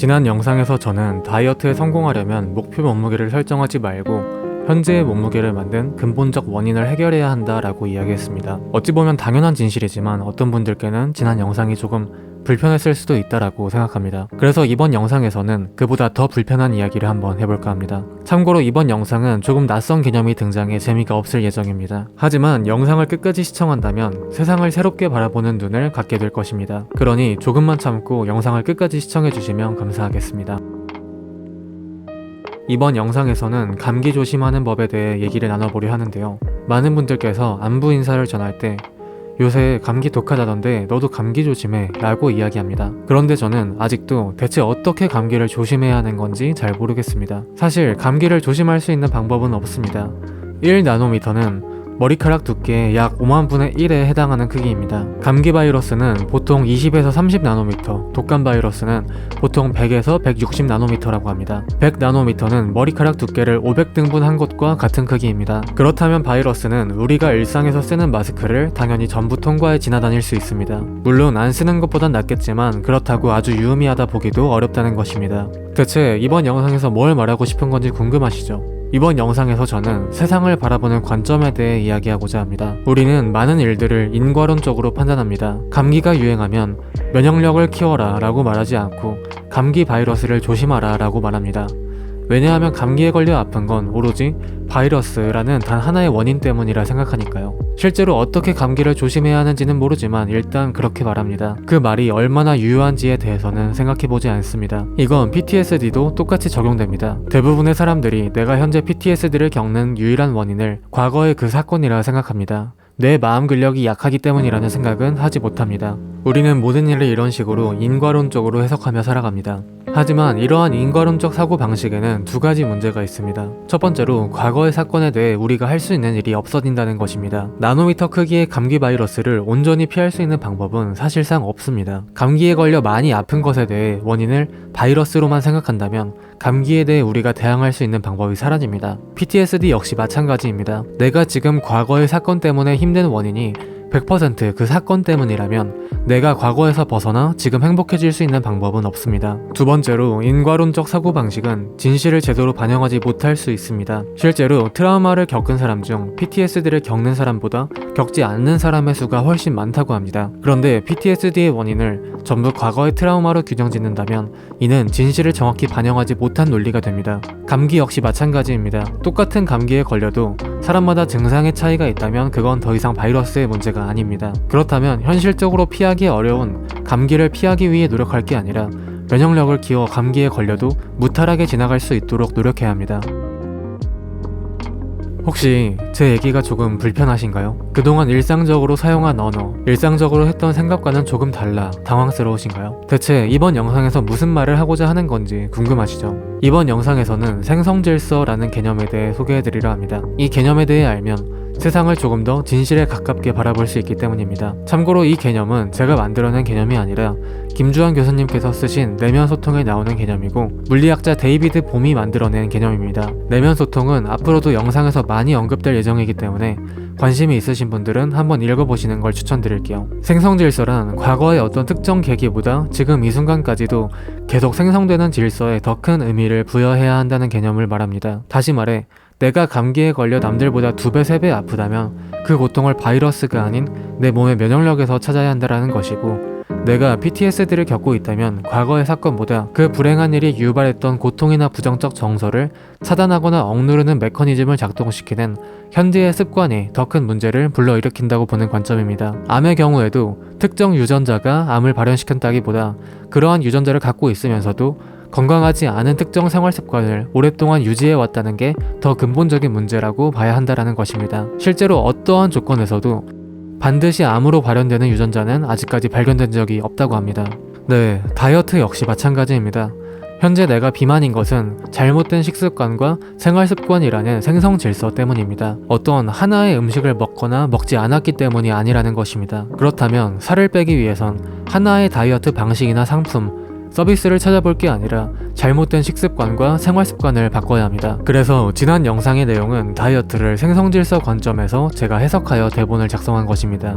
지난 영상에서 저는 다이어트에 성공하려면 목표 몸무게를 설정하지 말고 현재의 몸무게를 만든 근본적 원인을 해결해야 한다라고 이야기했습니다. 어찌 보면 당연한 진실이지만 어떤 분들께는 지난 영상이 조금 불편했을 수도 있다라고 생각합니다. 그래서 이번 영상에서는 그보다 더 불편한 이야기를 한번 해볼까 합니다. 참고로 이번 영상은 조금 낯선 개념이 등장해 재미가 없을 예정입니다. 하지만 영상을 끝까지 시청한다면 세상을 새롭게 바라보는 눈을 갖게 될 것입니다. 그러니 조금만 참고 영상을 끝까지 시청해주시면 감사하겠습니다. 이번 영상에서는 감기 조심하는 법에 대해 얘기를 나눠보려 하는데요. 많은 분들께서 안부 인사를 전할 때 요새 감기 독하다던데 너도 감기 조심해 라고 이야기합니다. 그런데 저는 아직도 대체 어떻게 감기를 조심해야 하는 건지 잘 모르겠습니다. 사실 감기를 조심할 수 있는 방법은 없습니다. 1나노미터는 머리카락 두께의 약 5만 분의 1에 해당하는 크기입니다. 감기 바이러스는 보통 20에서 30나노미터, 독감 바이러스는 보통 100에서 160나노미터라고 합니다. 100나노미터는 머리카락 두께를 500등분 한 것과 같은 크기입니다. 그렇다면 바이러스는 우리가 일상에서 쓰는 마스크를 당연히 전부 통과해 지나다닐 수 있습니다. 물론 안 쓰는 것보단 낫겠지만 그렇다고 아주 유의미하다 보기도 어렵다는 것입니다. 대체 이번 영상에서 뭘 말하고 싶은 건지 궁금하시죠? 이번 영상에서 저는 세상을 바라보는 관점에 대해 이야기하고자 합니다. 우리는 많은 일들을 인과론적으로 판단합니다. 감기가 유행하면 면역력을 키워라 라고 말하지 않고 감기 바이러스를 조심하라 라고 말합니다. 왜냐하면 감기에 걸려 아픈 건 오로지 바이러스라는 단 하나의 원인 때문이라 생각하니까요. 실제로 어떻게 감기를 조심해야 하는지는 모르지만 일단 그렇게 말합니다. 그 말이 얼마나 유효한지에 대해서는 생각해보지 않습니다. 이건 PTSD도 똑같이 적용됩니다. 대부분의 사람들이 내가 현재 PTSD를 겪는 유일한 원인을 과거의 그 사건이라 생각합니다. 내 마음 근력이 약하기 때문이라는 생각은 하지 못합니다. 우리는 모든 일을 이런 식으로 인과론적으로 해석하며 살아갑니다. 하지만 이러한 인과론적 사고방식에는 두 가지 문제가 있습니다. 첫 번째로 과거의 사건에 대해 우리가 할 수 있는 일이 없어진다는 것입니다. 나노미터 크기의 감기 바이러스를 온전히 피할 수 있는 방법은 사실상 없습니다. 감기에 걸려 많이 아픈 것에 대해 원인을 바이러스로만 생각한다면 감기에 대해 우리가 대항할 수 있는 방법이 사라집니다. PTSD 역시 마찬가지입니다. 내가 지금 과거의 사건 때문에 힘든 원인이 100% 그 사건 때문이라면 내가 과거에서 벗어나 지금 행복해질 수 있는 방법은 없습니다. 두 번째로 인과론적 사고방식은 진실을 제대로 반영하지 못할 수 있습니다. 실제로 트라우마를 겪은 사람 중 PTSD를 겪는 사람보다 겪지 않는 사람의 수가 훨씬 많다고 합니다. 그런데 PTSD의 원인을 전부 과거의 트라우마로 규정짓는다면 이는 진실을 정확히 반영하지 못한 논리가 됩니다. 감기 역시 마찬가지입니다. 똑같은 감기에 걸려도 사람마다 증상의 차이가 있다면 그건 더 이상 바이러스의 문제가 아닙니다. 그렇다면 현실적으로 피하기 어려운 감기를 피하기 위해 노력할 게 아니라 면역력을 키워 감기에 걸려도 무탈하게 지나갈 수 있도록 노력해야 합니다. 혹시 제 얘기가 조금 불편하신가요? 그동안 일상적으로 사용한 언어, 일상적으로 했던 생각과는 조금 달라 당황스러우신가요? 대체 이번 영상에서 무슨 말을 하고자 하는 건지 궁금하시죠? 이번 영상에서는 생성질서라는 개념에 대해 소개해드리려 합니다. 이 개념에 대해 알면 세상을 조금 더 진실에 가깝게 바라볼 수 있기 때문입니다. 참고로 이 개념은 제가 만들어낸 개념이 아니라 김주환 교수님께서 쓰신 내면소통에 나오는 개념이고 물리학자 데이비드 봄이 만들어낸 개념입니다. 내면소통은 앞으로도 영상에서 많이 언급될 예정이기 때문에 관심이 있으신 분들은 한번 읽어보시는 걸 추천드릴게요. 생성질서란 과거의 어떤 특정 계기보다 지금 이 순간까지도 계속 생성되는 질서에 더 큰 의미를 부여해야 한다는 개념을 말합니다. 다시 말해 내가 감기에 걸려 남들보다 2배, 3배 아프다면 그 고통을 바이러스가 아닌 내 몸의 면역력에서 찾아야 한다는 것이고 내가 PTSD를 겪고 있다면 과거의 사건보다 그 불행한 일이 유발했던 고통이나 부정적 정서를 차단하거나 억누르는 메커니즘을 작동시키는 현재의 습관이 더 큰 문제를 불러일으킨다고 보는 관점입니다. 암의 경우에도 특정 유전자가 암을 발현시켰다기보다 그러한 유전자를 갖고 있으면서도 건강하지 않은 특정 생활 습관을 오랫동안 유지해왔다는 게 더 근본적인 문제라고 봐야 한다는 것입니다. 실제로 어떠한 조건에서도 반드시 암으로 발현되는 유전자는 아직까지 발견된 적이 없다고 합니다. 네, 다이어트 역시 마찬가지입니다. 현재 내가 비만인 것은 잘못된 식습관과 생활습관이라는 생성 질서 때문입니다. 어떤 하나의 음식을 먹거나 먹지 않았기 때문이 아니라는 것입니다. 그렇다면 살을 빼기 위해선 하나의 다이어트 방식이나 상품, 서비스를 찾아볼 게 아니라 잘못된 식습관과 생활습관을 바꿔야 합니다. 그래서 지난 영상의 내용은 다이어트를 생성질서 관점에서 제가 해석하여 대본을 작성한 것입니다.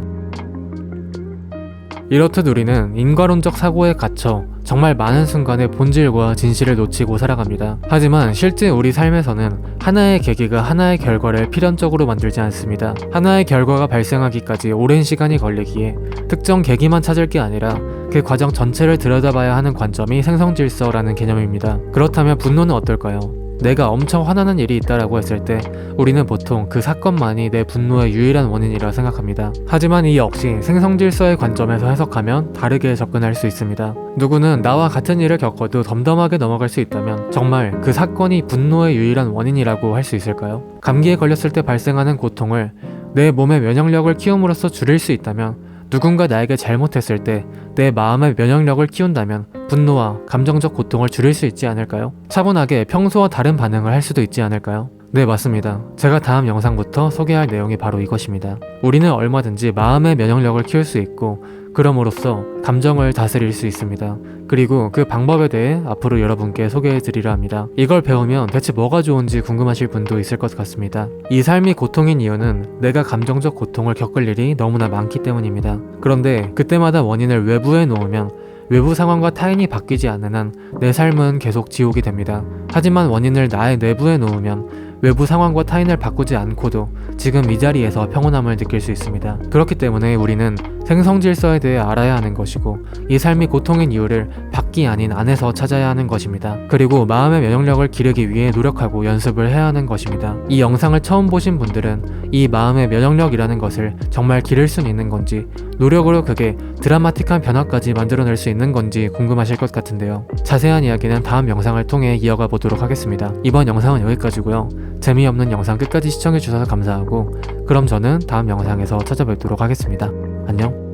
이렇듯 우리는 인과론적 사고에 갇혀 정말 많은 순간에 본질과 진실을 놓치고 살아갑니다. 하지만 실제 우리 삶에서는 하나의 계기가 하나의 결과를 필연적으로 만들지 않습니다. 하나의 결과가 발생하기까지 오랜 시간이 걸리기에 특정 계기만 찾을 게 아니라 그 과정 전체를 들여다봐야 하는 관점이 생성질서라는 개념입니다. 그렇다면 분노는 어떨까요? 내가 엄청 화나는 일이 있다라고 했을 때 우리는 보통 그 사건만이 내 분노의 유일한 원인이라 생각합니다. 하지만 이 역시 생성질서의 관점에서 해석하면 다르게 접근할 수 있습니다. 누구는 나와 같은 일을 겪어도 덤덤하게 넘어갈 수 있다면 정말 그 사건이 분노의 유일한 원인이라고 할 수 있을까요? 감기에 걸렸을 때 발생하는 고통을 내 몸의 면역력을 키움으로써 줄일 수 있다면, 누군가 나에게 잘못했을 때 내 마음의 면역력을 키운다면 분노와 감정적 고통을 줄일 수 있지 않을까요? 차분하게 평소와 다른 반응을 할 수도 있지 않을까요? 네, 맞습니다. 제가 다음 영상부터 소개할 내용이 바로 이것입니다. 우리는 얼마든지 마음의 면역력을 키울 수 있고 그럼으로써 감정을 다스릴 수 있습니다. 그리고 그 방법에 대해 앞으로 여러분께 소개해드리려 합니다. 이걸 배우면 대체 뭐가 좋은지 궁금하실 분도 있을 것 같습니다. 이 삶이 고통인 이유는 내가 감정적 고통을 겪을 일이 너무나 많기 때문입니다. 그런데 그때마다 원인을 외부에 놓으면 외부 상황과 타인이 바뀌지 않는 한 내 삶은 계속 지옥이 됩니다. 하지만 원인을 나의 내부에 놓으면 외부 상황과 타인을 바꾸지 않고도 지금 이 자리에서 평온함을 느낄 수 있습니다. 그렇기 때문에 우리는 생성질서에 대해 알아야 하는 것이고 이 삶이 고통인 이유를 밖이 아닌 안에서 찾아야 하는 것입니다. 그리고 마음의 면역력을 기르기 위해 노력하고 연습을 해야 하는 것입니다. 이 영상을 처음 보신 분들은 이 마음의 면역력이라는 것을 정말 기를 수 있는 건지, 노력으로 그게 드라마틱한 변화까지 만들어낼 수 있는 건지 궁금하실 것 같은데요. 자세한 이야기는 다음 영상을 통해 이어가 보도록 하겠습니다. 이번 영상은 여기까지고요. 재미없는 영상 끝까지 시청해주셔서 감사하고 그럼 저는 다음 영상에서 찾아뵙도록 하겠습니다. 안녕.